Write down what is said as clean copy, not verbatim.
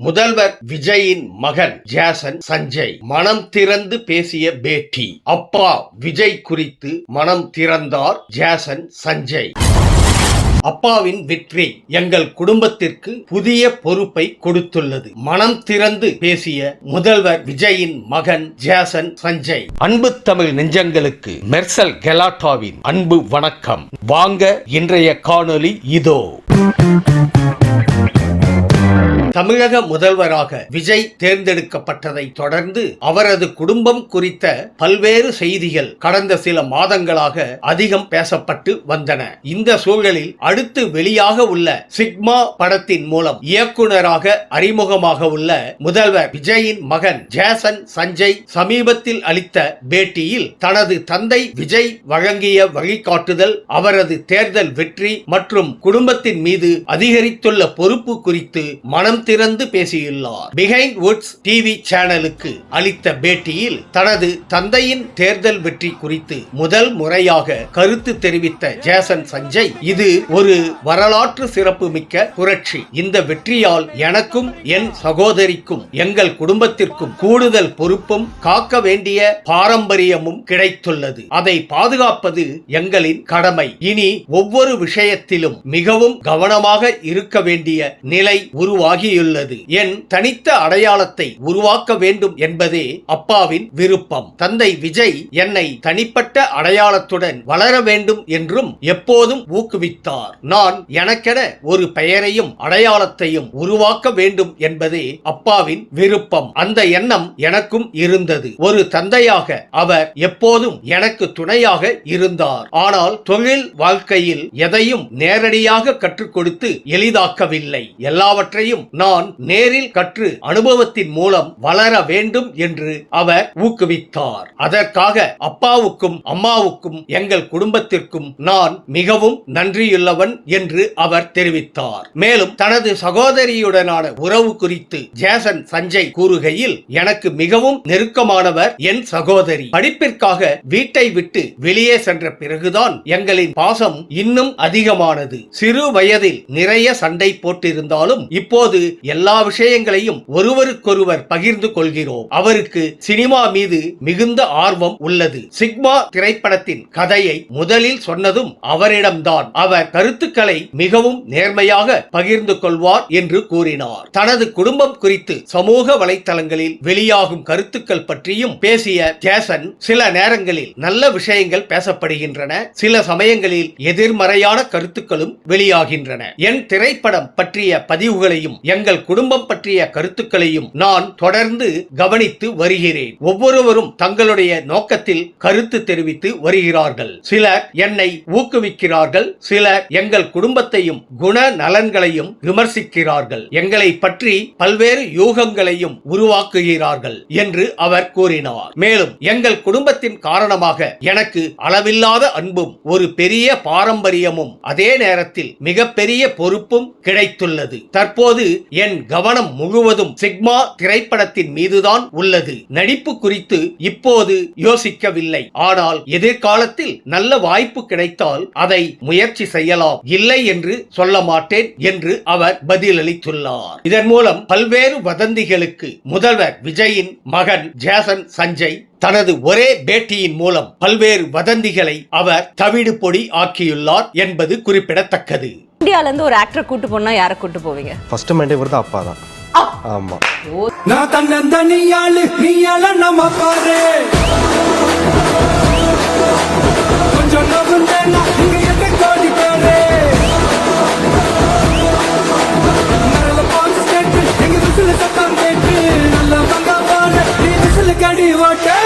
முதல்வர் விஜயின் மகன் ஜேசன் சஞ்சய் மனம் திறந்து பேசிய பேட்டி. அப்பா விஜய் குறித்து மனம் திறந்தார் ஜேசன் சஞ்சய். அப்பாவின் வெற்றி எங்கள் குடும்பத்திற்கு புதிய பொறுப்பை கொடுத்துள்ளது. மனம் திறந்து பேசிய முதல்வர் விஜயின் மகன் ஜேசன் சஞ்சய். அன்பு தமிழ் நெஞ்சங்களுக்கு மெர்சல் கெலாட்டாவின் அன்பு வணக்கம். வாங்க இன்றைய காணொளி இதோ. தமிழக முதல்வராக விஜய் தேர்ந்தெடுக்கப்பட்டதை தொடர்ந்து அவரது குடும்பம் குறித்த பல்வேறு செய்திகள் கடந்த சில மாதங்களாக அதிகம் பேசப்பட்டு வந்தன. இந்த சூழலில் அடுத்து வெளியாக உள்ள சிக்மா படத்தின் மூலம் இயக்குனராக அறிமுகமாக உள்ள முதல்வர் விஜயின் மகன் ஜேசன் சஞ்சய் சமீபத்தில் அளித்த பேட்டியில் தனது தந்தை விஜய் வழங்கிய வழிகாட்டுதல், அவரது தேர்தல் வெற்றி மற்றும் குடும்பத்தின் மீது அதிகரித்துள்ள பொறுப்பு குறித்து மனம் திறந்து பேசியுள்ளார். பிஹைண்ட் வுட்ஸ் டிவி சேனலுக்கு அளித்த பேட்டியில் தனது தந்தையின் தேர்தல் வெற்றி குறித்து முதல் முறையாக கருத்து தெரிவித்த ஜேசன் சஞ்சய், இது ஒரு வரலாற்று சிறப்பு மிக்க புரட்சி. இந்த வெற்றியால் எனக்கும் என் சகோதரிக்கும் எங்கள் குடும்பத்திற்கும் கூடுதல் பொறுப்பும் காக்க வேண்டிய பாரம்பரியமும் கிடைத்துள்ளது. அதை பாதுகாப்பது எங்களின் கடமை. இனி ஒவ்வொரு விஷயத்திலும் மிகவும் கவனமாக இருக்க வேண்டிய நிலை உருவாகியுள்ளது. என் தனித்த அடையாளத்தை உருவாக்க வேண்டும் என்பதே அப்பாவின் விருப்பம். தந்தை விஜய் என்னை தனிப்பட்ட அடையாளத்துடன் வளர வேண்டும் என்றும் எப்போதும் ஊக்குவித்தார். நான் எனக்கென ஒரு பெயரையும் அடையாளத்தையும் உருவாக்க வேண்டும் என்பதே அப்பாவின் விருப்பம். அந்த எண்ணம் எனக்கும் இருந்தது. ஒரு தந்தையாக அவர் எப்போதும் எனக்கு துணையாக இருந்தார். ஆனால் தொழில் வாழ்க்கையில் எதையும் நேரடியாக கற்றுக் கொடுத்து எளிதாக்கவில்லை. எல்லாவற்றையும் நான் நேரில் கற்று அனுபவத்தின் மூலம் வளர வேண்டும் என்று அவர் ஊக்குவித்தார். அதற்காக அப்பாவுக்கும் அம்மாவுக்கும் எங்கள் குடும்பத்திற்கும் நான் மிகவும் நன்றியுள்ளவன் என்று அவர் தெரிவித்தார். மேலும் தனது சகோதரியுடனான உறவு குறித்து ஜேசன் சஞ்சய் கூறுகையில், எனக்கு மிகவும் நெருக்கமானவர் என் சகோதரி. படிப்பிற்காக வீட்டை விட்டு வெளியே சென்ற பிறகுதான் எங்களின் பாசம் இன்னும் அதிகமானது. சிறு வயதில் நிறைய சண்டை போட்டிருந்தாலும் இப்போது எல்லா விஷயங்களையும் ஒருவருக்கொருவர் பகிர்ந்து கொள்கிறோம். அவருக்கு சினிமா மீது மிகுந்த ஆர்வம் உள்ளது. சிக்மா திரைப்படத்தின் கதையை முதலில் சொன்னதும் அவரிடம்தான். அவர் கருத்துக்களை மிகவும் நேர்மையாக பகிர்ந்து கொள்வார் என்று கூறினார். தனது குடும்பம் குறித்து சமூக வலைத்தளங்களில் வெளியாகும் கருத்துக்கள் பற்றியும் பேசிய ஜேசன், சில நேரங்களில் நல்ல விஷயங்கள் பேசப்படுகின்றன, சில சமயங்களில் எதிர்மறையான கருத்துக்களும் வெளியாகின்றன. என் திரைப்படம் பற்றிய பதிவுகளையும் எங்கள் குடும்பம் பற்றிய கருத்துக்களையும் நான் தொடர்ந்து கவனித்து வருகிறேன். ஒவ்வொருவரும் தங்களுடைய நோக்கத்தில் கருத்து தெரிவித்து வருகிறார்கள். சிலர் என்னை ஊக்குவிக்கிறார்கள், சிலர் எங்கள் குடும்பத்தையும் குண நலன்களையும் விமர்சிக்கிறார்கள், எங்களை பற்றி பல்வேறு யூகங்களையும் உருவாக்குகிறார்கள் என்று அவர் கூறினார். மேலும் எங்கள் குடும்பத்தின் காரணமாக எனக்கு அளவில்லாத அன்பும் ஒரு பெரிய பாரம்பரியமும் அதே நேரத்தில் மிகப்பெரிய பொறுப்பும் கிடைத்துள்ளது. தற்போது என் கவனம் முழுவதும் சிக்மா திரைப்படத்தின் மீதுதான் உள்ளது. நடிப்பு குறித்து இப்போது யோசிக்கவில்லை. ஆனால் எதிர்காலத்தில் நல்ல வாய்ப்பு கிடைத்தால் அதை முயற்சி செய்யலாம், இல்லை என்று சொல்ல மாட்டேன் என்று அவர் பதிலளித்துள்ளார். இதன் மூலம் பல்வேறு வதந்திகளுக்கு முதல்வர் விஜயின் மகன் ஜேசன் சஞ்சய் தனது ஒரே பேட்டியின் மூலம் பல்வேறு வதந்திகளை அவர் தவிடு பொடி ஆக்கியுள்ளார் என்பது குறிப்பிடத்தக்கது. இந்தியால இருந்து ஒரு ஆக்டர் கூட்டு போனா யாரை கூட்டு போவீங்க? ஃபர்ஸ்ட் மைண்டே வருது அப்பா தான். ஆமா, நான் தன்னந்தனியாளு நீயால நம்ம பாரு கொஞ்சம் நவுண்டேனா இங்க எட்ட கோடி பேரு நரல பாஸ் கேட்டு எங்க விசில சத்தம் கேட்டு நல்ல வங்க பாரு நீ விசில கடி ஓட்ட